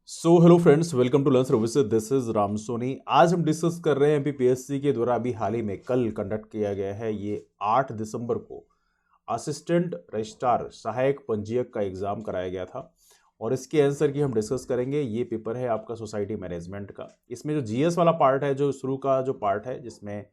Hello friends, welcome to learn services. This is Ram Soni. आज हम discuss कर रहे हैं एमपीपीएससी के द्वारा अभी हाल ही में कल कंडक्ट किया गया है, ये 8 दिसंबर को असिस्टेंट रजिस्ट्रार सहायक पंजीयक का एग्जाम कराया गया था और इसके आंसर की हम डिस्कस करेंगे। ये पेपर है आपका सोसाइटी मैनेजमेंट का। इसमें जो जीएस वाला पार्ट है, जो शुरू का जो पार्ट है, जिसमें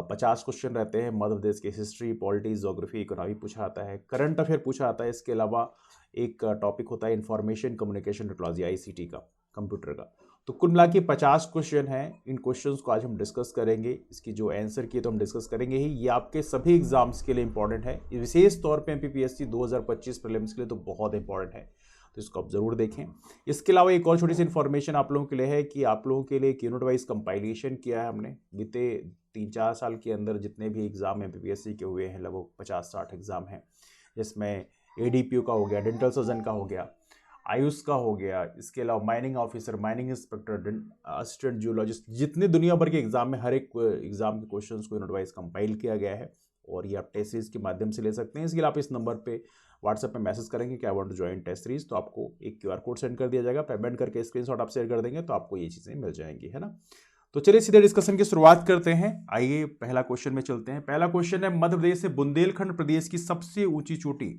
50 क्वेश्चन रहते हैं। मध्य प्रदेश की हिस्ट्री, पॉलिटी, ज्योग्राफी, इकोनॉमी पूछा आता है, करंट अफेयर पूछा आता है। इसके अलावा एक टॉपिक होता है इंफॉर्मेशन कम्युनिकेशन टेक्नोलॉजी, आईसीटी का, कंप्यूटर का। तो कुल मिला के 50 क्वेश्चन हैं। इन क्वेश्चंस को आज हम डिस्कस करेंगे। इसकी जो आंसर की तो हम डिस्कस करेंगे ही। ये आपके सभी एग्जाम्स के लिए इंपॉर्टेंट है, विशेष तौर पे एमपीपीएससी 2025 प्रीलिम्स के लिए तो बहुत इंपॉर्टेंट है, तो इसको आप जरूर देखें। इसके अलावा एक और छोटी सी इन्फॉर्मेशन आप लोगों के लिए है कि आप लोगों के लिए एक यूनिट वाइज कंपाइलेशन किया है हमने। बीते 3-4 साल के अंदर जितने भी एग्जाम एमपीपीएससी के हुए हैं, लगभग 50-60 एग्जाम हैं, जिसमें एडीपीयू का हो गया, डेंटल सर्जन का हो गया, आयुष का हो गया, इसके अलावा mining officer, mining inspector, assistant geologist, जितने दुनिया भर के एग्जाम में हर एक एग्जाम के क्वेश्चंस को यूनिट वाइज कंपाइल किया गया है और ये आप टेस्ट सीरीज के माध्यम से ले सकते हैं। इसके लिए आप इस नंबर पे व्हाट्सएप पे मैसेज करेंगे कि I want to join test series, तो आपको एक क्यूआर कोड सेंड कर दिया जाएगा। पेमेंट करके स्क्रीनशॉट आप शेयर कर देंगे तो आपको ये चीज़ें मिल जाएंगी, है ना। तो चलिए सीधे डिस्कशन की शुरुआत करते हैं। आइए पहला क्वेश्चन में चलते हैं। पहला क्वेश्चन है, मध्य प्रदेश से बुंदेलखंड प्रदेश की सबसे ऊंची चोटी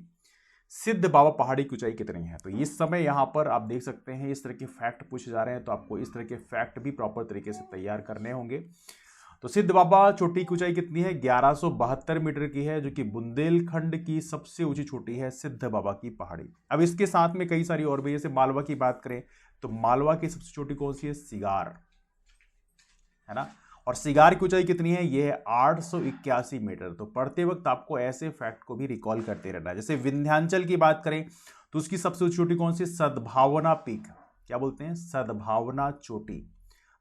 सिद्ध बाबा पहाड़ी की ऊंचाई कितनी है। तो इस समय यहाँ पर आप देख सकते हैं इस तरह के फैक्ट पूछे जा रहे हैं, तो आपको इस तरह के फैक्ट भी प्रॉपर तरीके से तैयार करने होंगे। तो सिद्ध बाबा चोटी की ऊंचाई कितनी है? 1172 मीटर की है, जो कि बुंदेलखंड की सबसे ऊंची चोटी है, सिद्ध बाबा की पहाड़ी। अब इसके साथ में कई सारी और भी, जैसे मालवा की बात करें तो मालवा की सबसे छोटी कौन सी है? सिगार, है ना। और सिगार की ऊंचाई कितनी है? ये है 881 मीटर। तो पढ़ते वक्त आपको ऐसे फैक्ट को भी रिकॉल करते रहना है। जैसे विंध्याचल की बात करें तो उसकी सबसे ऊंची चोटी कौन सी? सद्भावना पीक। क्या बोलते हैं? सद्भावना चोटी।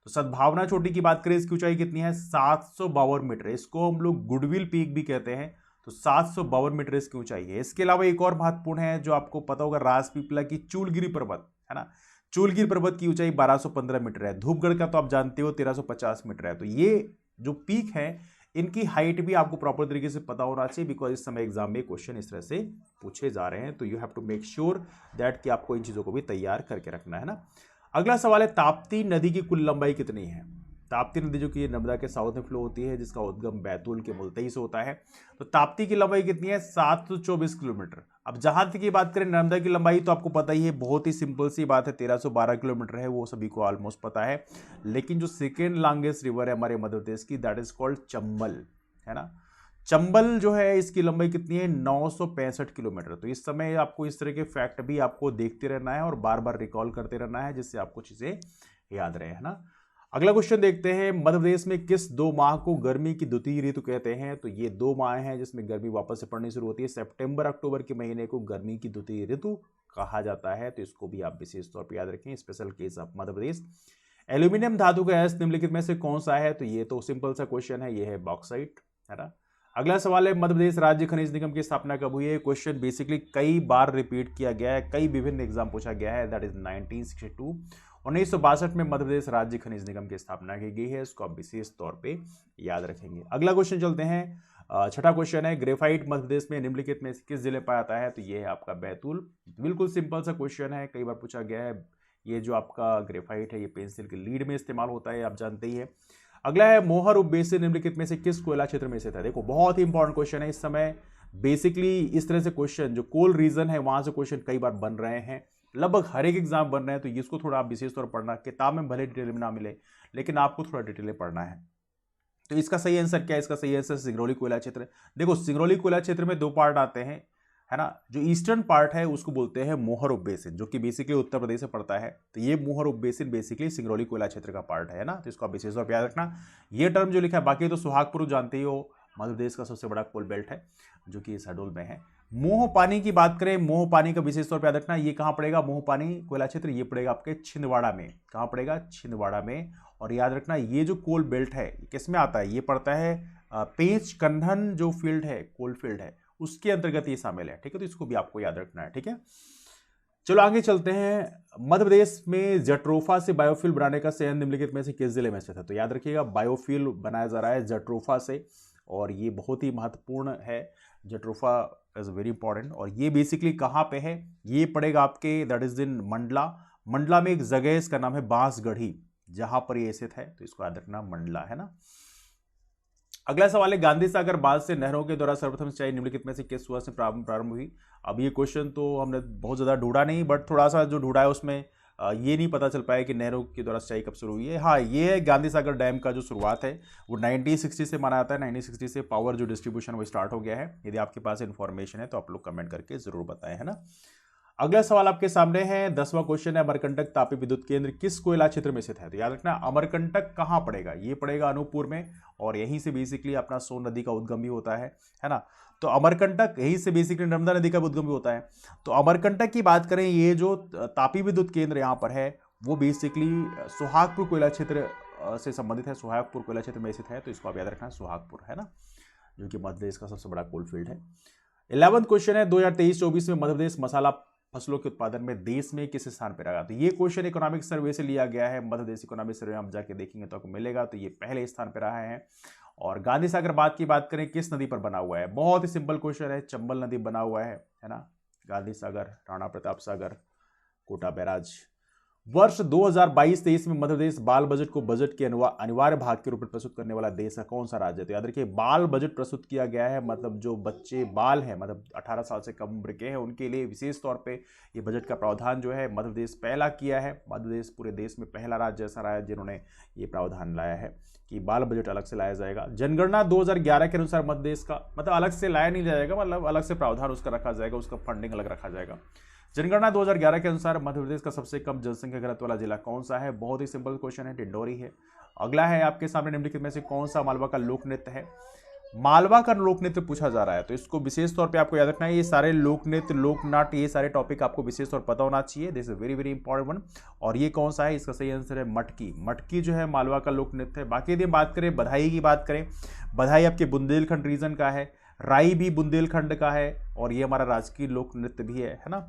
तो सद्भावना चोटी की बात करें, इसकी ऊंचाई कितनी है? 752 मीटर। इसको हम लोग गुडविल पीक भी कहते हैं। तो 752 मीटर इसकी ऊंचाई है। इसके अलावा एक और महत्वपूर्ण है जो आपको पता होगा, राजपीपला की चूलगिरी पर्वत, है ना। चूलगिर पर्वत की ऊंचाई 1215 मीटर है। धूपगढ़ का तो आप जानते हो 1350 मीटर है। तो ये जो पीक है, इनकी हाइट भी आपको प्रॉपर तरीके से पता होना चाहिए, बिकॉज इस समय एग्जाम में क्वेश्चन इस तरह से पूछे जा रहे हैं। तो you have to make sure that कि आपको इन चीजों को भी तैयार करके रखना है ना। अगला सवाल है, ताप्ती नदी की कुल लंबाई कितनी है? ताप्ती नदी जो कि नर्मदा के साउथ में फ्लो होती है, जिसका उद्गम बैतूल के मुल्तई से होता है। तो ताप्ती की लंबाई कितनी है? 724 किलोमीटर। अब जहां तक की बात करें नर्मदा की लंबाई, तो आपको पता ही है, बहुत ही सिंपल सी बात है, 1312 किलोमीटर है, वो सभी को ऑलमोस्ट पता है। लेकिन जो सेकेंड लॉन्गेस्ट रिवर है हमारे मध्य प्रदेश की, दैट इज कॉल्ड चंबल, है ना। चंबल जो है, इसकी लंबाई कितनी है? 965 किलोमीटर। तो इस समय आपको इस तरह के फैक्ट भी आपको देखते रहना है और बार बार रिकॉल करते रहना है, जिससे आपको चीजें याद रहे, है ना। अगला क्वेश्चन देखते हैं, मध्य प्रदेश में किस 2 माह को गर्मी की द्वितीय ऋतु कहते हैं? तो ये 2 माह हैं जिसमें गर्मी वापस से पड़नी शुरू होती है। सितंबर अक्टूबर के महीने को गर्मी की द्वितीय ऋतु कहा जाता है। तो इसको भी आप विशेष तौर पर याद रखें, special case of Madhya Pradesh. Aluminium धातु का अयस्क निम्नलिखित में से कौन सा है? तो ये तो सिंपल सा क्वेश्चन है, ये है बॉक्साइट, है ना। अगला सवाल है, मध्य प्रदेश राज्य खनिज निगम की स्थापना कब हुई है? क्वेश्चन बेसिकली कई बार रिपीट किया गया है, कई विभिन्न एग्जाम पूछा गया है। That is 1962। 1962 में मध्य प्रदेश राज्य खनिज निगम की स्थापना की गई है। इसको आप विशेष तौर पे याद रखेंगे। अगला क्वेश्चन चलते हैं। छठा क्वेश्चन है, ग्रेफाइट मध्य प्रदेश में निम्नलिखित में किस जिले पाया जाता है? तो ये है आपका बैतूल। बिल्कुल सिंपल सा क्वेश्चन है, कई बार पूछा गया है। ये जो आपका ग्रेफाइट है, ये पेंसिल के लीड में इस्तेमाल होता है, आप जानते ही है। अगला है, मोहर उपबेसिन निम्नलिखित में से किस कोयला क्षेत्र में स्थित है? देखो, बहुत ही इंपॉर्टेंट क्वेश्चन है इस समय। बेसिकली इस तरह से क्वेश्चन जो कोल रीजन है, वहां से क्वेश्चन कई बार बन रहे हैं, लगभग हर एक एग्जाम बन रहे हैं। तो इसको थोड़ा आप विशेष तौर पर पढ़ना, किताब में भले डिटेल में ना मिले, लेकिन आपको थोड़ा डिटेल में पढ़ना है। तो इसका सही आंसर क्या है? इसका सही आंसर सिंगरौली कोयला क्षेत्र। देखो, सिंगरौली कोयला क्षेत्र में 2 पार्ट आते हैं, है ना। जो ईस्टर्न पार्ट है उसको बोलते हैं मोहर उपबेसिन, जो कि बेसिकली उत्तर प्रदेश से पड़ता है। तो ये मोहर उपबेसिन बेसिकली सिंगरौली कोयला क्षेत्र का पार्ट है ना। तो इसको आप विशेष तौर पर याद रखना। ये टर्म जो लिखा है, बाकी तो सुहागपुर जानते ही हो, मध्य प्रदेश का सबसे बड़ा कोल बेल्ट है, जो कि शहडोल में है। मोह पानी की बात करें, मोह पानी का विशेष तौर पर याद रखना, ये कहां पड़ेगा? मोह पानी कोयला क्षेत्र ये पड़ेगा आपके छिंदवाड़ा में। कहां पड़ेगा? छिंदवाड़ा में। और याद रखना, ये जो कोल बेल्ट है किस में आता है? ये पड़ता है पेंच कंधन जो फील्ड है, कोल फील्ड है, उसके अंतर्गत ये शामिल है, ठीक है। तो इसको भी आपको याद रखना है, ठीक है। चलो आगे चलते हैं। मध्य प्रदेश में जट्रोफा से बायोफ्यूल बनाने का संयंत्र निम्नलिखित में से किस जिले में स्थित है? तो याद रखिएगा, बायोफ्यूल बनाया जा रहा है जट्रोफा से, और ये बहुत ही महत्वपूर्ण है। Jatropha is very important. और ये बेसिकली कहाँ पे है? ये पड़ेगा आपके, that is in Mandla. Mandla में एक जगह है, इसका नाम है बांसगढ़ी, जहां पर ये स्थित है, तो इसको याद रखना, मंडला, है ना। अगला सवाल है, गांधी सागर बांध से नहरों के द्वारा सर्वप्रथम सिंचाई निम्नलिखित में से किस वर्ष से प्रारंभ हुई। अब ये क्वेश्चन तो हमने बहुत ज्यादा ढूंढा नहीं, बट थोड़ा सा जो ढूंढा है उसमें ये नहीं पता चल पाया कि नहरों के द्वारा सिंचाई कब शुरू हुई है। हाँ, ये है गांधी सागर डैम का जो शुरुआत है वो 1960 से माना जाता है। 1960 से पावर जो डिस्ट्रीब्यूशन वो स्टार्ट हो गया है। यदि आपके पास इन्फॉर्मेशन है तो आप लोग कमेंट करके जरूर बताएं, है ना। अगला सवाल आपके सामने है, 10वां क्वेश्चन है, अमरकंटक तापीय विद्युत केंद्र किस कोयला क्षेत्र में स्थित है। तो याद रखना, अमरकंटक कहां पड़ेगा, ये पड़ेगा अनूपपुर में, और यहीं से बेसिकली अपना सोन नदी का उद्गम भी होता है ना। तो अमरकंटक यहीं से बेसिकली नर्मदा नदी का उद्गम भी होता है। तो अमरकंटक की बात करें, ये जो तापीय विद्युत केंद्र यहाँ पर है वो बेसिकली सुहागपुर कोयला क्षेत्र से संबंधित है, सुहागपुर कोयला क्षेत्र में स्थित है, तो इसको आप याद रखना, सुहागपुर, है ना, जो कि मध्य प्रदेश का सबसे बड़ा कोल फील्ड है। 11वां क्वेश्चन है, 2023-24 में मध्य प्रदेश मसाला फसलों के उत्पादन में देश में किस स्थान पर रहा। तो ये क्वेश्चन इकोनॉमिक सर्वे से लिया गया है, मध्य प्रदेश इकोनॉमिक सर्वे आप जाके देखेंगे तो आपको मिलेगा। तो ये पहले स्थान पर रहा है। और गांधी सागर बांध की बात करें, किस नदी पर बना हुआ है, बहुत ही सिंपल क्वेश्चन है, चंबल नदी बना हुआ है ना। गांधी सागर, राणा प्रताप सागर, कोटा बैराज। वर्ष 2022-23 में मध्य प्रदेश बाल बजट को बजट के अनिवार्य भाग के रूप में प्रस्तुत करने वाला देश का कौन सा राज्य है। तो याद रखिए, बाल बजट प्रस्तुत किया गया है, मतलब जो बच्चे बाल हैं, मतलब 18 साल से कम उम्र के हैं, उनके लिए विशेष तौर पे ये बजट का प्रावधान जो है मध्य प्रदेश पहला किया है। मध्य प्रदेश पूरे देश में पहला राज्य ऐसा रहा है जिन्होंने ये प्रावधान लाया है कि बाल बजट अलग से लाया जाएगा। जनगणना 2011 के अनुसार मध्य प्रदेश का, मतलब अलग से लाया नहीं जाएगा, मतलब अलग से प्रावधान उसका रखा जाएगा, उसका फंडिंग अलग रखा जाएगा। जनगणना 2011 के अनुसार मध्य प्रदेश का सबसे कम जनसंख्या घनत्व वाला जिला कौन सा है। बहुत ही सिंपल क्वेश्चन है, डिंडोरी है। अगला है आपके सामने, निम्नलिखित में से कौन सा मालवा का लोक नृत्य है। मालवा का लोक नृत्य पूछा जा रहा है, तो इसको विशेष तौर पे आपको याद रखना है। ये सारे लोक नृत्य, लोक नाट्य, ये सारे टॉपिक आपको विशेष तौर पर पता होना चाहिए। This is very very important one. और ये कौन सा है, इसका सही आंसर है मटकी। मटकी जो है मालवा का लोक नृत्य है। बाकी यदि बात करें बधाई की, बात करें, बधाई आपके बुंदेलखंड रीजन का है, राई भी बुंदेलखंड का है, और ये हमारा राजकीय लोक नृत्य भी है ना।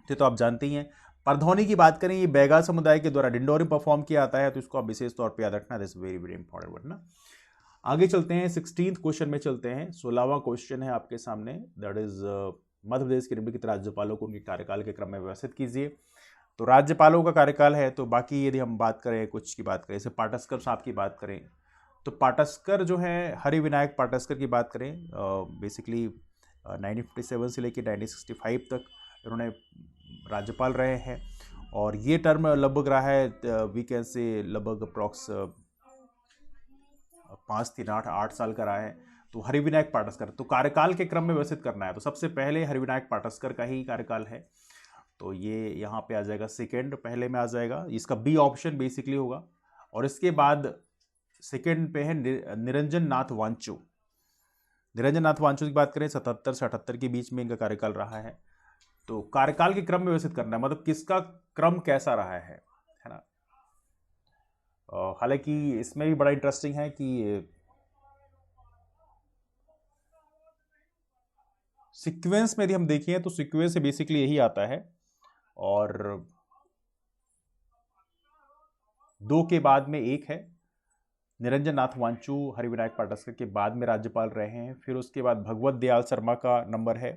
तो आप जानते ही हैं। परधौनी की बात करें, ये बैगा समुदाय के द्वारा डिंडोरी परफॉर्म किया जाता है, तो इसको आप विशेष तौर पे याद रखना, this very very important word ना। आगे चलते हैं, 16th क्वेश्चन में चलते हैं। 16वां क्वेश्चन है आपके सामने, दैट इज मध्य प्रदेश के निम्नलिखित राज्यपालों को उनके कार्यकाल के क्रम में व्यवस्थित कीजिए। तो राज्यपालों का कार्यकाल है, तो बाकी यदि हम बात करें कुछ की बात करें, जैसे पाटस्कर साहब की बात करें, तो पाटस्कर जो है, हरिविनायक पाटस्कर की बात करें, बेसिकली 1957 से लेकर 1965 तक इन्होंने राज्यपाल रहे हैं। और ये टर्म लगभग रहा है, वी कैन से लगभग अप्रॉक्स 5 3 8 साल का रहा है। तो हरिविनायक पाटस्कर, तो कार्यकाल के क्रम में व्यवस्थित करना है, तो सबसे पहले हरिविनायक पाटस्कर का ही कार्यकाल है, तो ये यहाँ पे आ जाएगा, सेकेंड पहले में आ जाएगा, इसका बी ऑप्शन बेसिकली होगा। और इसके बाद सेकेंड पे है निरंजन नाथ वांचू। निरंजन नाथ वांचू की बात करें, 77 से 78 के बीच में इनका कार्यकाल रहा है। तो कार्यकाल के क्रम में व्यवस्थित करना है, मतलब किसका क्रम कैसा रहा है ना। हालांकि इसमें भी बड़ा इंटरेस्टिंग है कि सीक्वेंस में यदि हम देखें तो सीक्वेंस से बेसिकली यही आता है, और 2 के बाद में 1 है। निरंजन नाथ वांचू हरिविनायक पाटस्कर के बाद में राज्यपाल रहे हैं। फिर उसके बाद भगवत दयाल शर्मा का नंबर है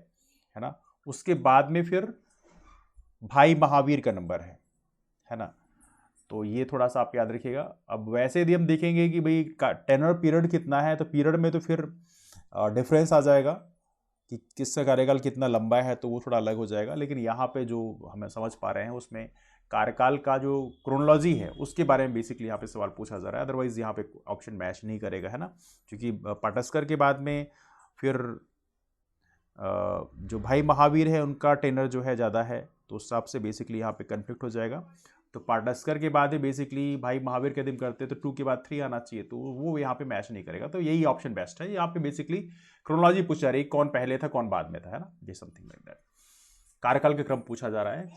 ना। उसके बाद में फिर भाई महावीर का नंबर है ना। तो ये थोड़ा सा आप याद रखिएगा। अब वैसे यदि हम देखेंगे कि भाई टेनर पीरियड कितना है, तो पीरियड में तो फिर डिफरेंस आ जाएगा कि किसका कार्यकाल कितना लंबा है, तो वो थोड़ा अलग हो जाएगा। लेकिन यहाँ पे जो हमें समझ पा रहे हैं उसमें कार्यकाल का जो क्रोनोलॉजी है उसके बारे में बेसिकली यहाँ पे सवाल पूछा जा रहा है। अदरवाइज यहाँ पे ऑप्शन मैच नहीं करेगा, है ना, क्योंकि पाटस्कर के बाद में फिर जो भाई महावीर है उनका टेनर जो है ज़्यादा है, तो उस हिसाब से बेसिकली यहाँ पे कन्फ्लिक्ट हो जाएगा। तो पाटस्कर के बाद ही बेसिकली भाई महावीर के दिन करते तो 2 के बाद 3 आना चाहिए, तो वो यहाँ पे मैच नहीं करेगा। तो यही ऑप्शन बेस्ट है। यहाँ पे बेसिकली क्रोनोलॉजी पूछा जा रही है, कौन पहले था कौन बाद में था, है ना, ये समथिंग लाइक दैट। कार्यकाल का क्रम पूछा जा रहा है,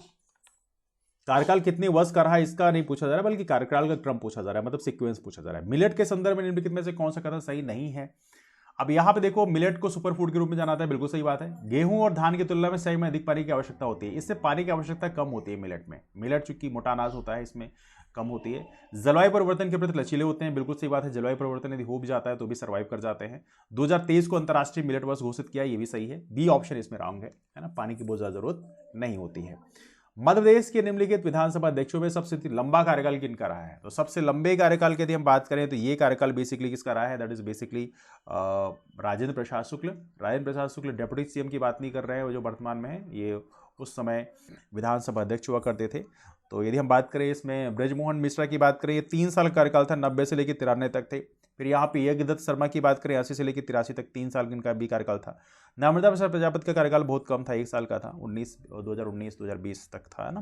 कार्यकाल कितने वर्ष का रहा इसका नहीं पूछा जा रहा है, बल्कि कार्यकाल का क्रम पूछा जा रहा है, मतलब सीक्वेंस पूछा जा रहा है। मिलेट के संदर्भ में निम्नलिखित में से कौन सा कथन सही नहीं है। अब यहाँ पे देखो, मिलेट को सुपर फूड के रूप में जाना जाता है, बिल्कुल सही बात है। गेहूं और धान की तुलना में सही में अधिक पानी की आवश्यकता होती है, इससे पानी की आवश्यकता कम होती है मिलेट में। मिलेट चूंकि मोटा अनाज होता है, इसमें कम होती है। जलवायु परिवर्तन के प्रति लचीले होते हैं, बिल्कुल सही बात है। जलवायु परिवर्तन यदि हो भी जाता है तो भी सर्वाइव कर जाते हैं। 2023 को अंतर्राष्ट्रीय मिलेट वर्ष घोषित किया, ये भी सही है। बी ऑप्शन इसमें रॉन्ग है ना, पानी की बहुत ज्यादा जरूरत नहीं होती है। मध्य प्रदेश के निम्नलिखित विधानसभा अध्यक्षों में सबसे लंबा कार्यकाल किनका रहा है? तो सबसे लंबे कार्यकाल की यदि हम बात करें तो ये कार्यकाल बेसिकली किसका रहा है? That is basically Rajendra Prasad Shukla. Rajendra Prasad Shukla deputy CM की बात नहीं कर रहे हैं, वो जो वर्तमान में है, ये उस समय विधानसभा अध्यक्ष हुआ करते थे। तो यदि हम बात करें इसमें ब्रजमोहन मिश्रा की बात करें, ये 3 साल कार्यकाल था, 90 से लेकर 93 तक थे। फिर यहाँ पे यज्ञदत्त शर्मा की बात करें, 80 से लेकर 83 तक 3 साल इनका भी कार्यकाल था। नर्मदा प्रसाद प्रजापति का कार्यकाल बहुत कम था, 1 साल का था, 2019-2020 तक था, है ना।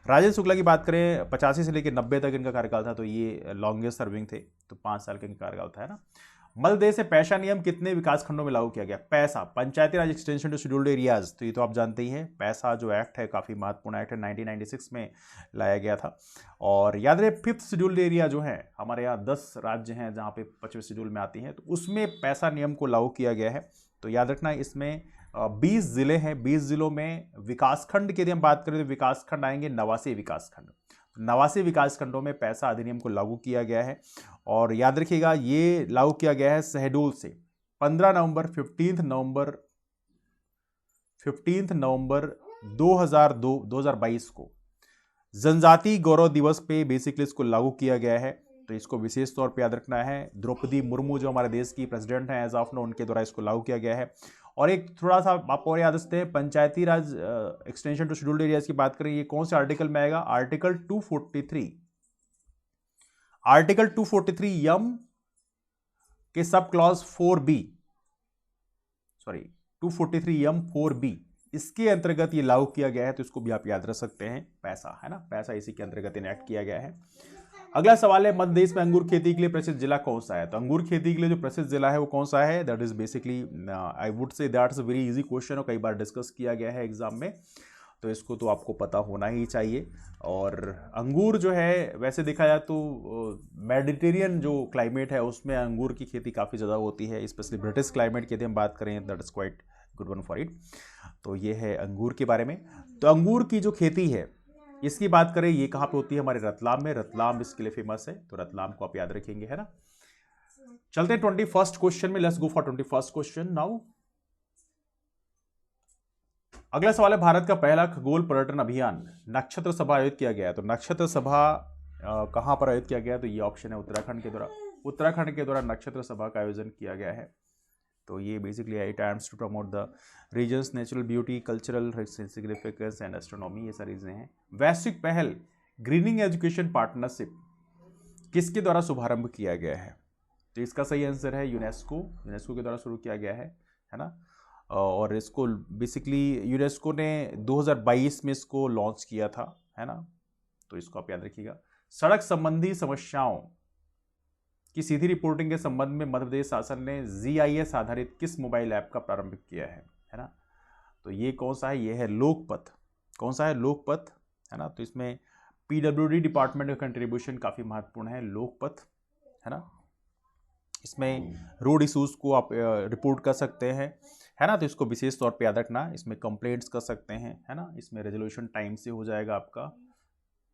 राजेंद्र शुक्ला की बात करें, 85 से लेकर 90 तक इनका कार्यकाल था, तो ये लॉन्गेस्ट सर्विंग थे, तो 5 साल का इनका कार्यकाल था, है ना। मध्य प्रदेश से पैसा नियम कितने विकास खंडों में लागू किया गया? पैसा, पंचायती राज एक्सटेंशन टू शेड्यूल्ड एरियाज, तो ये तो आप जानते ही हैं। पैसा जो एक्ट है काफ़ी महत्वपूर्ण एक्ट है, 1996 में लाया गया था। और याद रहे 5th शेड्यूल्ड एरिया जो है, हमारे यहाँ 10 राज्य हैं जहाँ पे 25वें शेड्यूल में आती हैं, तो उसमें पैसा नियम को लागू किया गया है। तो याद रखना इसमें 20 जिले हैं, 20 जिलों में विकासखंड की यदि हम बात करें तो विकासखंड आएंगे 89 विकासखंड। 89 विकासखंडों में पैसा अधिनियम को लागू किया गया है। और याद रखिएगा ये लागू किया गया है शहडोल से 15 नवंबर 15 नवंबर 2022 को जनजाति गौरव दिवस पे बेसिकली इसको लागू किया गया है। तो इसको विशेष तौर पे याद रखना है। द्रौपदी मुर्मू जो हमारे देश की प्रेसिडेंट हैं एज ऑफ नो, उनके द्वारा इसको लागू किया गया है। और एक थोड़ा सा आप और याद रखते हैं, पंचायती राज एक्सटेंशन टू शेड्यूल्ड एरियाज की बात करें, ये कौन से आर्टिकल में आएगा? आर्टिकल 243। आर्टिकल 243 यम के सब क्लॉज 4B, सॉरी 243 यम 4B, इसके अंतर्गत ये लागू किया गया है। तो इसको भी आप याद रख सकते हैं, पैसा, है ना, पैसा इसी के अंतर्गत इनैक्ट किया गया है। अगला सवाल है, मध्य प्रदेश में अंगूर खेती के लिए प्रसिद्ध जिला कौन सा है? तो अंगूर खेती के लिए जो प्रसिद्ध जिला है वो कौन सा है? That is basically, I would say that's a very easy question, और कई बार डिस्कस किया गया है एग्जाम में, तो इसको तो आपको पता होना ही चाहिए। और अंगूर जो है वैसे देखा जाए तो मेडिटेरियन जो क्लाइमेट है उसमें अंगूर की खेती काफ़ी ज़्यादा होती है, स्पेशली ब्रिटिश क्लाइमेट की यदि हम बात करें, that is quite good one for it. तो ये है अंगूर के बारे में। तो अंगूर की जो खेती है इसकी बात करें, ये कहाँ पे होती है? हमारे रतलाम में। रतलाम इसके लिए फेमस है, तो रतलाम को आप याद रखेंगे, है ना। चलते हैं 21st क्वेश्चन में। Let's go for 21st question now. अगला सवाल है, भारत का पहला खगोल पर्यटन अभियान नक्षत्र सभा आयोजित किया गया है। तो नक्षत्र सभा कहां पर आयोजित किया गया? तो ये ऑप्शन है उत्तराखंड के द्वारा। उत्तराखंड के द्वारा नक्षत्र सभा का आयोजन किया गया है। तो ये basically it aims to promote the region's natural beauty, cultural significance and astronomy, ये सारी चीजें हैं। वैश्विक पहल ग्रीनिंग एजुकेशन पार्टनरशिप किसके द्वारा शुभारंभ किया गया है? तो इसका सही आंसर है यूनेस्को। यूनेस्को के द्वारा शुरू किया गया है ना। और इसको बेसिकली यूनेस्को ने 2022 में इसको लॉन्च किया था, है ना। तो इसको आप याद रखिएगा। सड़क संबंधी समस्याओं की सीधी रिपोर्टिंग के संबंध में मध्य प्रदेश शासन ने GIS आधारित किस मोबाइल ऐप का प्रारंभ किया है ना। तो ये कौन सा है? ये है लोकपथ। कौन सा है? लोकपथ, है ना। तो इसमें PWD डिपार्टमेंट का कंट्रीब्यूशन काफ़ी महत्वपूर्ण है, लोकपथ, है ना। इसमें रोड इशूज़ को आप रिपोर्ट कर सकते हैं, है ना। तो इसको विशेष तौर पे याद रखना। इसमें कंप्लेंट्स कर सकते हैं, है ना। इसमें रेजोल्यूशन टाइम से हो जाएगा, आपका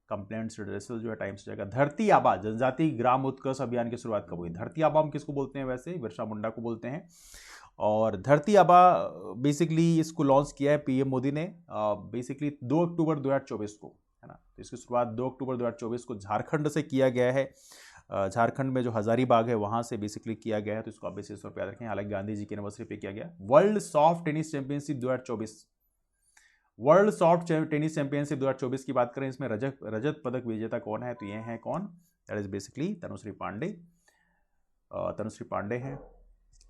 कंप्लेंट्स रिड्रेसल जो है टाइम से हो जाएगा। धरती आबा जनजाति ग्राम उत्कर्ष अभियान की शुरुआत कब हुई? धरती आबा हम किसको बोलते हैं? वैसे बिरसा मुंडा को बोलते हैं। और धरती आबा बेसिकली इसको लॉन्च किया है PM मोदी ने बेसिकली 2 अक्टूबर 2024 को, है ना। तो इसकी शुरुआत 2 अक्टूबर 2024 को झारखंड से किया गया है। झारखंड में जो हजारीबाग है वहाँ से बेसिकली किया गया है। तो इसको आप विशेष तौर पर याद रखें। हालांकि गांधी जी की एनिवर्सरी पे किया गया। World soft tennis championship 2024, world soft tennis championship 2024 की बात करें, इसमें रजत पदक विजेता कौन है? तो ये हैं कौन? That is basically Tanushree Pandey. Tanushree Pandey है।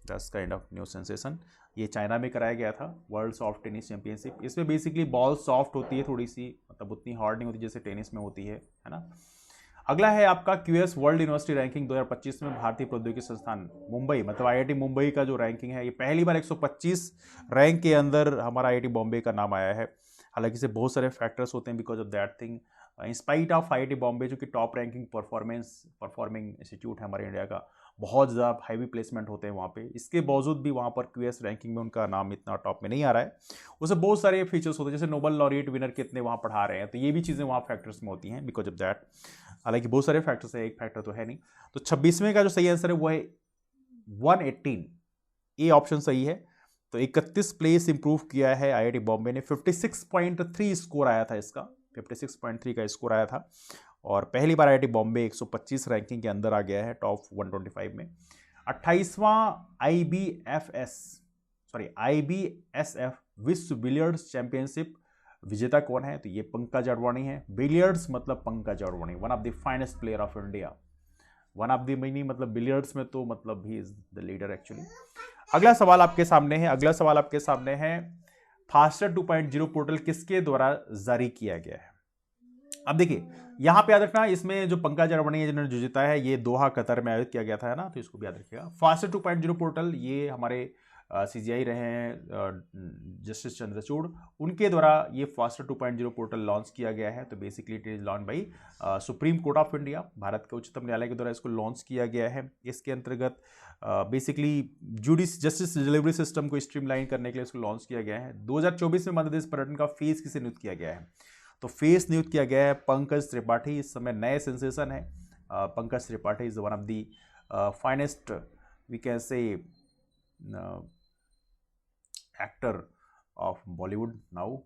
That's kind of new sensation. ये चाइना में कराया गया था वर्ल्ड सॉफ्ट टेनिस चैंपियनशिप। इसमें बेसिकली बॉल सॉफ्ट होती है थोड़ी सी, मतलब उतनी हार्ड नहीं होती जैसे टेनिस में होती है ना। अगला है आपका QS वर्ल्ड यूनिवर्सिटी रैंकिंग 2025 में भारतीय प्रौद्योगिकी संस्थान मुंबई, मतलब IIT मुंबई का जो रैंकिंग है, ये पहली बार 125 रैंक के अंदर हमारा IIT बॉम्बे का नाम आया है। हालांकि इसे बहुत सारे फैक्टर्स होते हैं because of that thing. In spite of IIT Bombay जो कि टॉप रैंकिंग परफॉर्मिंग इंस्टीट्यूट है हमारे इंडिया का, बहुत ज़्यादा हैवी प्लेसमेंट होते हैं वहाँ पे, इसके बावजूद भी वहाँ पर QS रैंकिंग में उनका नाम इतना टॉप में नहीं आ रहा है। उसे बहुत सारे फीचर्स होते हैं, जैसे नोबल लॉरिएट विनर कितने वहाँ पढ़ा रहे हैं, तो ये भी चीज़ें वहाँ फैक्टर्स में होती हैं बिकॉज ऑफ दैट। हालांकि बहुत सारे फैक्टर्स है, एक फैक्टर तो है नहीं। तो 26वें का जो सही आंसर है वो है 118, ये ऑप्शन सही है। तो 31 प्लेस इंप्रूव किया है IIT बॉम्बे ने, 56.3 स्कोर आया था इसका, 56.3 का स्कोर आया था। और पहली बार IIT बॉम्बे 125 रैंकिंग के अंदर आ गया है टॉप 125 में। 28वां IBSF विश्व बिलियर्ड्स चैंपियनशिप विजेता कौन है? तो ये पंकज अडवाणी है। बिलियर्ड्स मतलब Pankaj Advani, one of the finest player of India. One of the meaning मतलब बिलियर्ड्स में तो मतलब he is the leader actually. अगला सवाल आपके सामने है फास्टर 2.0 पोर्टल किसके द्वारा जारी किया गया है? अब देखिए यहां पे याद रखना, इसमें जो पंकज अडवाणी है जिन्होंने जो जीता है, ये दोहा कतर में आयोजित किया गया था, है ना, तो इसको भी याद रखिएगा। फास्टर 2.0 पोर्टल ये हमारे CGI रहे हैं जस्टिस चंद्रचूड़, उनके द्वारा ये फास्टर 2.0 पोर्टल लॉन्च किया गया है। तो basically it is launch by supreme court of India, Bharat के उच्चतम न्यायालय के द्वारा इसको लॉन्च किया गया है। इसके अंतर्गत बेसिकली जस्टिस डिलीवरी सिस्टम को स्ट्रीमलाइन करने के लिए इसको लॉन्च किया गया है। 2024 में मध्य प्रदेश पर्यटन का फेस किसे नियुक्त किया गया है? तो फेस नियुक्त किया गया है पंकज त्रिपाठी, इस समय नए सेंसेशन है। Pankaj Tripathi is one of the finest we can say actor of Bollywood now.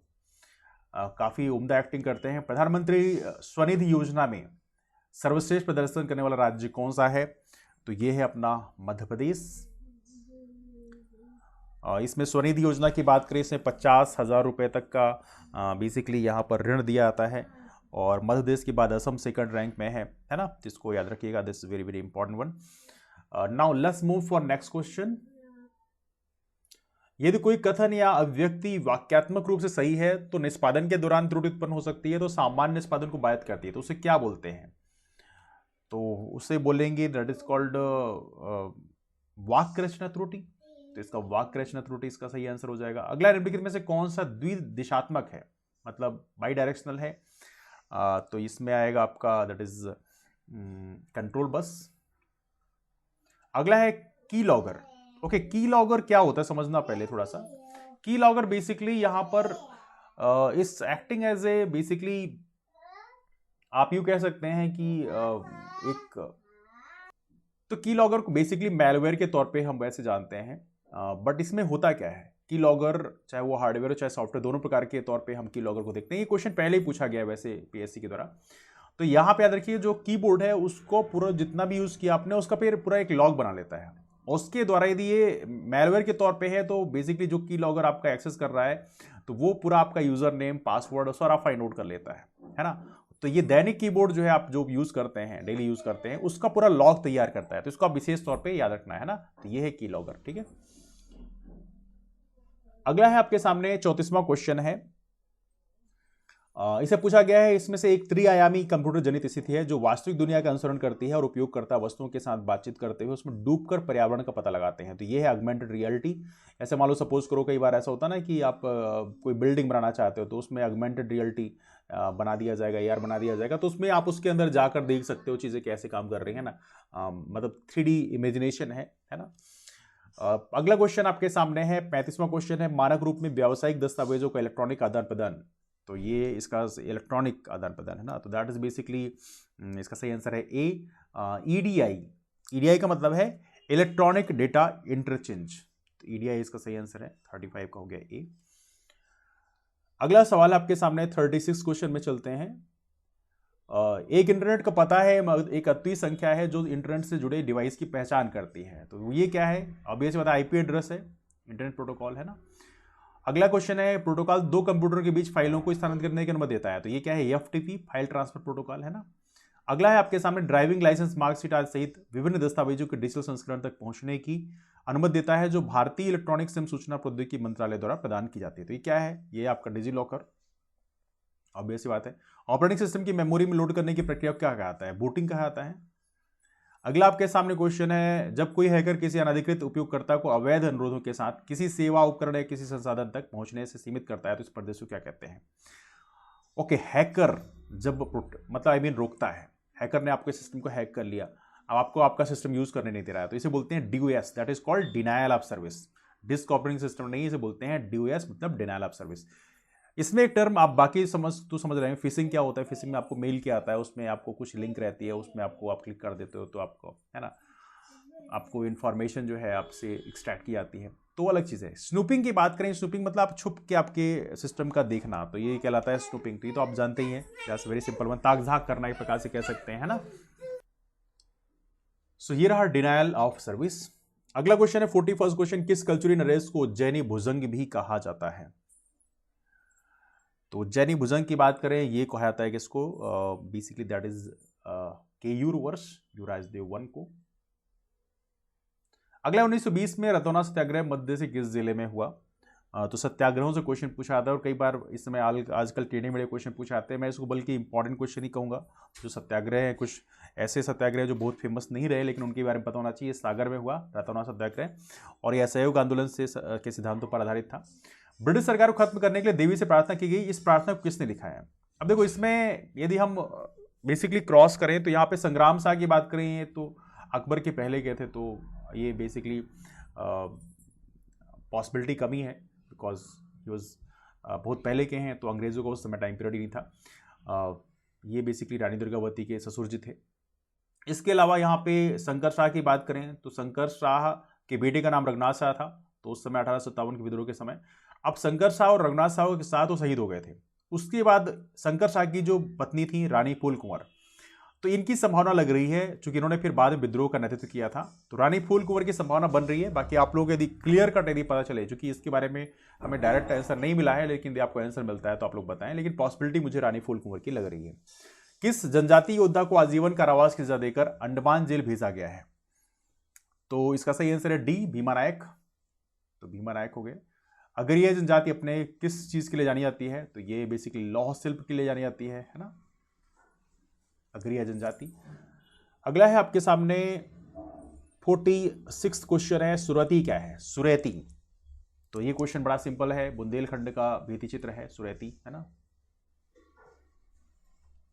काफ़ी उम्दा एक्टिंग करते हैं। प्रधानमंत्री स्वनिधि योजना में सर्वश्रेष्ठ प्रदर्शन करने वाला राज्य कौन सा है? तो ये है अपना मध्य प्रदेश। इसमें स्वनिधि योजना की बात करें, इसमें 50,000 रुपये तक का बेसिकली यहाँ पर ऋण दिया जाता है। और मध्य प्रदेश के बाद असम सेकंड रैंक में है ना, जिसको याद रखिएगा, this is very very important one. Now let's move for next question. यदि कोई कथन या अभिव्यक्ति वाक्यात्मक रूप से सही है तो निष्पादन के दौरान त्रुटि उत्पन्न हो सकती है, तो सामान्य निष्पादन को बाधित करती है, तो उसे क्या बोलते हैं? तो उसे बोलेंगे दैट इज कॉल्ड वाक्य रचना त्रुटि। तो इसका वाक्य रचना त्रुटि इसका सही आंसर हो जाएगा। अगला निम्नलिखित में से कौन सा द्विदिशात्मक है, मतलब बाई डायरेक्शनल है? तो इसमें आएगा आपका दैट इज कंट्रोल बस। अगला है की लॉगर। ओके, की लॉगर क्या होता है समझना पहले थोड़ा सा। की लॉगर बेसिकली यहां पर इस एक्टिंग एज ए बेसिकली आप यूं कह सकते हैं कि एक तो की लॉगर को बेसिकली मैलवेयर के तौर पे हम वैसे जानते हैं, बट इसमें होता क्या है? की लॉगर चाहे वो हार्डवेयर हो चाहे सॉफ्टवेयर, दोनों प्रकार के तौर पे हम की लॉगर को देखते हैं। ये क्वेश्चन पहले ही पूछा गया वैसे PSC के द्वारा। तो यहाँ पे याद रखिए, जो कीबोर्ड है उसको पूरा जितना भी यूज किया आपने उसका फिर पूरा एक लॉग बना लेता है। उसके द्वारा यदि ये मैलवेयर के तौर पे है तो बेसिकली जो की लॉगर आपका एक्सेस कर रहा है तो वो पूरा आपका यूजर नेम पासवर्ड सारा फाइंड आउट कर लेता है ना। तो ये दैनिक कीबोर्ड जो है आप जो यूज करते हैं, डेली यूज करते हैं, उसका पूरा लॉग तैयार करता है। तो इसको आप विशेष तौर पे याद रखना है ना। तो ये है की लॉगर, ठीक है। अगला है आपके सामने 34वां क्वेश्चन है। इसे पूछा गया है, इसमें से एक त्रिआयामी कंप्यूटर जनित स्थिति है जो वास्तविक दुनिया का अनुसरण करती है और उपयोगकर्ता वस्तुओं के साथ बातचीत करते हुए उसमें डूबकर पर्यावरण का पता लगाते हैं। तो ये है ऑगमेंटेड रियलिटी। ऐसे मान लो सपोज करो कई बार ऐसा होता है ना कि आप कोई बिल्डिंग बनाना चाहते हो तो उसमें ऑगमेंटेड रियलिटी बना दिया जाएगा, AR बना दिया जाएगा, तो उसमें आप उसके अंदर जाकर देख सकते हो चीज़ें कैसे काम कर रही है ना। मतलब 3D इमेजिनेशन है ना। अगला क्वेश्चन आपके सामने है 35वां क्वेश्चन है, मानक रूप में व्यावसायिक दस्तावेजों का इलेक्ट्रॉनिक आदान प्रदान। तो ये इसका इलेक्ट्रॉनिक आदान प्रदान है ना। तो दैट इज बेसिकली इसका सही आंसर है ए, EDI। EDI का मतलब है इलेक्ट्रॉनिक डेटा इंटरचेंज। तो EDI इसका सही आंसर है, 35 का हो गया ए। अगला सवाल आपके सामने 36 क्वेश्चन में चलते हैं। एक इंटरनेट का पता है एक अद्वितीय संख्या है जो इंटरनेट से जुड़े डिवाइस की पहचान करती है। तो ये क्या है? अब ये पता IP एड्रेस है, इंटरनेट प्रोटोकॉल है ना। अगला क्वेश्चन है, प्रोटोकॉल दो कंप्यूटर के बीच फाइलों को स्थानांतरित करने की अनुमति देता है। तो ये क्या है? FTP, फाइल ट्रांसफर प्रोटोकॉल है ना। अगला है आपके सामने, ड्राइविंग लाइसेंस, मार्कशीट आदि सहित विभिन्न दस्तावेजों के डिजिटल संस्करण तक पहुंचने की अनुमति देता है जो भारतीय इलेक्ट्रॉनिक्स एवं सूचना प्रौद्योगिकी मंत्रालय द्वारा प्रदान की जाती है। तो ये क्या है? ये आपका डिजी लॉकर, ऑब्वियस बात है। ऑपरेटिंग सिस्टम की मेमोरी में लोड करने की प्रक्रिया क्या कहता है? बूटिंग कहा जाता है। अगला आपके सामने क्वेश्चन है, जब कोई हैकर किसी अनधिकृत उपयोगकर्ता को अवैध अनुरोधों के साथ किसी सेवा, उपकरण या किसी संसाधन तक पहुंचने से सीमित करता है तो इस प्रदेश को क्या कहते हैं? ओके, हैकर जब मतलब रोकता है, हैकर ने आपके सिस्टम को हैक कर लिया, अब आपको आपका सिस्टम यूज करने नहीं दे रहा है, तो इसे बोलते हैं DOS, that is called denial of service. Disk operating system नहीं, इसे बोलते हैं DOS, मतलब डिनायल ऑफ सर्विस। इसमें एक टर्म आप बाकी समझ रहे हैं, फिशिंग क्या होता है? फिशिंग में आपको मेल क्या आता है, उसमें आपको कुछ लिंक रहती है, उसमें आपको आप क्लिक कर देते हो तो आपको है ना, आपको इन्फॉर्मेशन जो है आपसे एक्सट्रैक्ट की जाती है। तो अलग चीज़ है। स्नूपिंग की बात करें, स्नूपिंग मतलब आप छुप के आपके सिस्टम का देखना, तो ये कहलाता है स्नूपिंग। तो ये तो आप जानते ही हैं, जैसे वेरी सिंपल वन, ताक झाक करना एक प्रकार से कह सकते हैं, है ना। सो ये रहा डिनायल ऑफ सर्विस। अगला क्वेश्चन है 41st क्वेश्चन, किस कल्चरल नरेश को उज्जैनी भुजंग भी कहा जाता है? तो उज्जैनी भुजंग की बात करें, ये कहा जाता है किसको? बेसिकली दैट इज केयूर वर्ष युवराज देव वन को। अगला 1920 में रतौना सत्याग्रह मध्य से किस जिले में हुआ? तो सत्याग्रहों से क्वेश्चन पूछा आता है, और कई बार इस समय आजकल टेढ़े मेढ़े क्वेश्चन पूछे आते हैं। मैं इसको बल्कि इंपॉर्टेंट क्वेश्चन ही कहूँगा। जो सत्याग्रह है, कुछ ऐसे सत्याग्रह जो बहुत फेमस नहीं रहे लेकिन उनके बारे में पता होना चाहिए। सागर में हुआ रतौना सत्याग्रह, और यह असहयोग आंदोलन से के सिद्धांतों पर आधारित था। ब्रिटिश सरकार को खत्म करने के लिए देवी से प्रार्थना की गई। इस प्रार्थना को किसने लिखा है? अब देखो, इसमें यदि हम बेसिकली क्रॉस करें तो यहाँ पे संग्राम शाह की बात करें तो अकबर के पहले गए थे, तो ये बेसिकली पॉसिबिलिटी कमी है, बिकॉज ही वॉज बहुत पहले के हैं, तो अंग्रेज़ों का उस समय टाइम पीरियड ही नहीं था। ये बेसिकली रानी दुर्गावती के ससुर जी थे। इसके अलावा यहाँ पे शंकर शाह की बात करें तो शंकर शाह के बेटे का नाम रघुनाथ शाह था, तो उस समय 1857 के विद्रोह के समय। अब शंकर शाह और रघुनाथ शाह के साथ वो शहीद हो गए थे। उसके बाद शंकर शाह की जो पत्नी थी रानी फूल कुंवर, तो इनकी संभावना लग रही है, चूंकि इन्होंने फिर बाद में विद्रोह का नेतृत्व किया था, तो रानी फूल कुंवर की संभावना बन रही है। बाकी आप लोग यदि क्लियर कट यदि पता चले, चूंकि इसके बारे में हमें डायरेक्ट आंसर नहीं मिला है, लेकिन यदि आपको आंसर मिलता है तो आप लोग बताएं, लेकिन पॉसिबिलिटी मुझे रानी फूल कुंवर की लग रही है। किस जनजातीय योद्धा को आजीवन कारावास की सजा देकर अंडमान जेल भेजा गया है? तो इसका सही आंसर है डी, भीमा नायक। तो भीमा नायक हो गए। अगर ये जनजाति अपने किस चीज के लिए जानी जाती है? तो ये बेसिकली लौह शिल्प के लिए जानी जाती है ना, अगरिया जनजाति। अगला है आपके सामने 46 क्वेश्चन है, सुरती क्या है? सुरैती। तो ये क्वेश्चन बड़ा सिंपल है, बुंदेलखंड का भित्ति चित्र है सुरैती, है ना।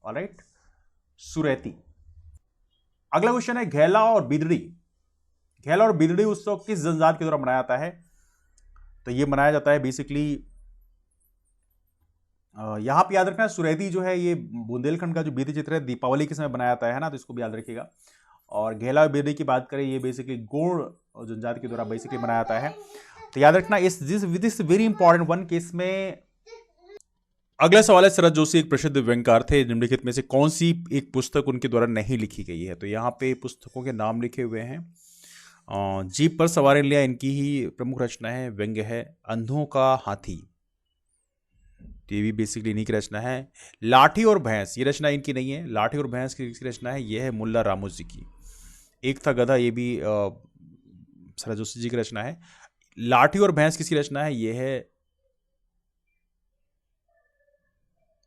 ऑलराइट, सुरैती। अगला क्वेश्चन है घेला और बिदड़ी। घेला और बिदड़ी उत्सव किस जनजाति के द्वारा मनाया जाता है? तो ये मनाया जाता है बेसिकली, यहां पे याद रखना है सुरैती जो है ये बुंदेलखंड का जो भित्ति चित्र है, दीपावली के समय बनाया जाता है ना, तो इसको भी याद रखिएगा। और घेला और बिदड़ी की बात करें, ये बेसिकली गोंड जनजाति के द्वारा बेसिकली मनाया जाता है। तो याद रखना इस this very important one case में। अगला सवाल है, शरद जोशी एक प्रसिद्ध व्यंग्यकार थे, निम्नलिखित में से कौन सी एक पुस्तक उनके द्वारा नहीं लिखी गई है? तो यहाँ पे पुस्तकों के नाम लिखे हुए हैं। जीप पर सवारी लिया इनकी ही प्रमुख रचना है, व्यंग्य है अंधों का हाथी, तो ये भी बेसिकली इन्हीं की रचना है। लाठी और भैंस, ये रचना इनकी नहीं है, लाठी और भैंस की रचना है, ये है मुल्ला रामू जी की। एक था गधा, ये भी शरद जोशी जी की रचना है। लाठी और भैंस किसकी रचना है? ये है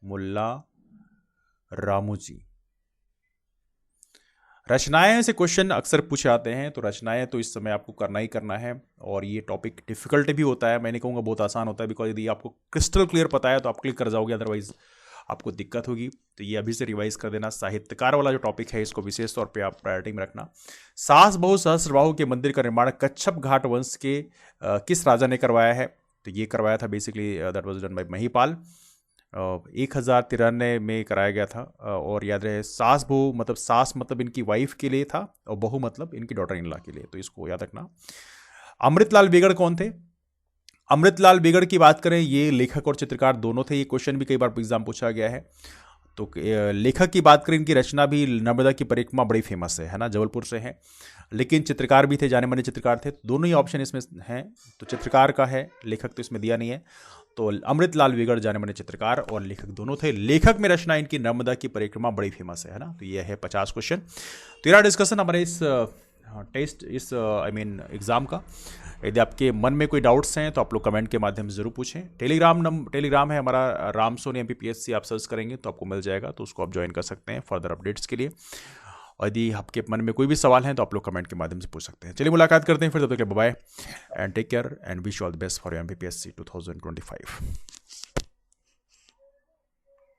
मुल्ला रामू जी। रचनाएं से क्वेश्चन अक्सर पूछे आते हैं, तो रचनाएं तो इस समय आपको करना ही करना है, और ये टॉपिक डिफिकल्ट भी होता है, मैं नहीं कहूँगा बहुत आसान होता है, बिकॉज यदि आपको क्रिस्टल क्लियर पता है तो आप क्लिक कर जाओगे, अदरवाइज आपको दिक्कत होगी। तो ये अभी से रिवाइज कर देना। साहित्यकार वाला जो टॉपिक है इसको विशेष तौर पे आप प्रायोरिटी में रखना। सास बहु सहस्त्रबाहु के मंदिर का निर्माण कच्छप घाट वंश के किस राजा ने करवाया है? तो ये करवाया था basically that was done by Mahipal, 1093 में कराया गया था। और याद रहे, सास बहु मतलब सास मतलब इनकी वाइफ के लिए था, और बहु मतलब इनकी डॉटर इन लॉ के लिए, तो इसको याद रखना। अमृतलाल बेगड़ कौन थे? अमृतलाल बेगड़ की बात करें, ये लेखक और चित्रकार दोनों थे। ये क्वेश्चन भी कई बार एग्जाम पूछा गया है। तो लेखक की बात करें, इनकी रचना भी नर्मदा की परिक्रमा बड़ी फेमस है ना, जबलपुर से है। लेकिन चित्रकार भी थे, जाने माने चित्रकार थे, दोनों ही ऑप्शन इसमें हैं। तो चित्रकार का है, लेखक तो इसमें दिया नहीं है। तो अमृतलाल बेगड़ जाने माने चित्रकार और लेखक दोनों थे। लेखक में रचना इनकी नर्मदा की परिक्रमा बड़ी फेमस है ना। तो ये है 50 क्वेश्चन। तो ये डिस्कशन हमारे इस टेस्ट इस एग्ज़ाम का। यदि आपके मन में कोई डाउट्स हैं तो आप लोग कमेंट के माध्यम से ज़रूर पूछें। टेलीग्राम है हमारा रामसोनी MPPSC, आप सर्च करेंगे तो आपको मिल जाएगा, तो उसको आप ज्वाइन कर सकते हैं फर्दर अपडेट्स के लिए। और यदि आपके मन में कोई भी सवाल है तो आप लोग कमेंट के माध्यम से पूछ सकते हैं। चलिए मुलाकात करते हैं फिर, तब तक bye and take care and wish all the best for MPPSC 2025।